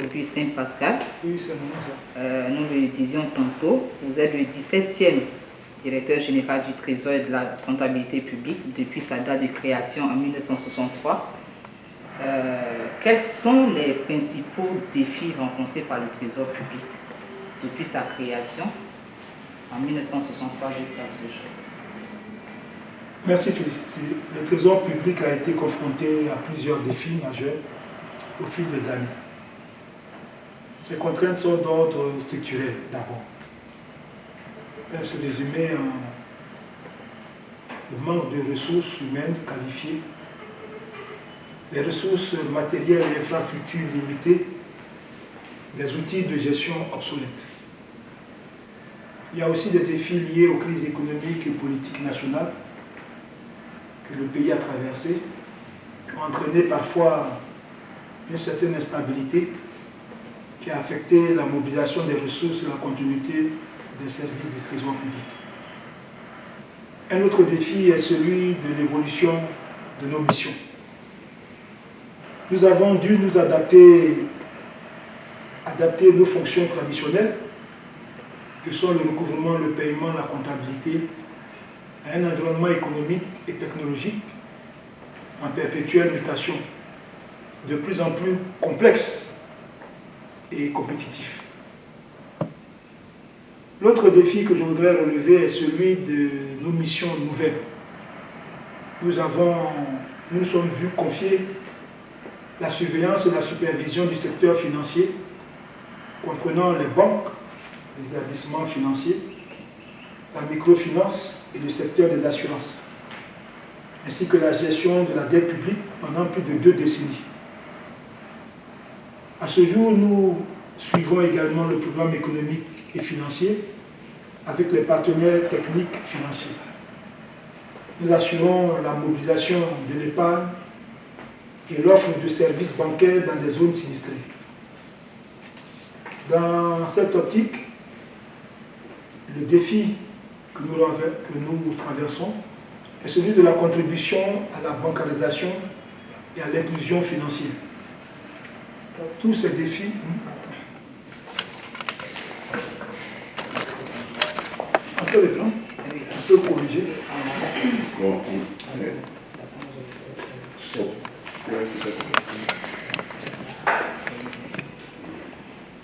Augustin Pascal. Oui, c'est moi. Nous le disions tantôt, vous êtes le 17e directeur général du Trésor et de la comptabilité publique depuis sa date de création en 1963. Quels sont les principaux défis rencontrés par le Trésor public depuis sa création en 1963 jusqu'à ce jour? Merci Félicité. Le Trésor public a été confronté à plusieurs défis majeurs au fil des années. Ces contraintes sont d'ordre structurel d'abord. Elles peuvent se résumer en le manque de ressources humaines qualifiées, les ressources matérielles et infrastructures limitées, des outils de gestion obsolètes. Il y a aussi des défis liés aux crises économiques et politiques nationales que le pays a traversées, qui ont entraîné parfois une certaine instabilité qui a affecté la mobilisation des ressources et la continuité des services du Trésor public. Un autre défi est celui de l'évolution de nos missions. Nous avons dû nous adapter nos fonctions traditionnelles, que sont le recouvrement, le paiement, la comptabilité, à un environnement économique et technologique en perpétuelle mutation, de plus en plus complexe et compétitif. L'autre défi que je voudrais relever est celui de nos missions nouvelles. Nous nous sommes vus confier la surveillance et la supervision du secteur financier, comprenant les banques, les établissements financiers, la microfinance et le secteur des assurances, ainsi que la gestion de la dette publique pendant plus de 2 décennies. À ce jour, nous suivons également le programme économique et financier avec les partenaires techniques financiers. Nous assurons la mobilisation de l'épargne et l'offre de services bancaires dans des zones sinistrées. Dans cette optique, le défi que nous traversons est celui de la contribution à la bancarisation et à l'inclusion financière. Tous ces défis un peu le plan, un peu corriger. Bon, stop.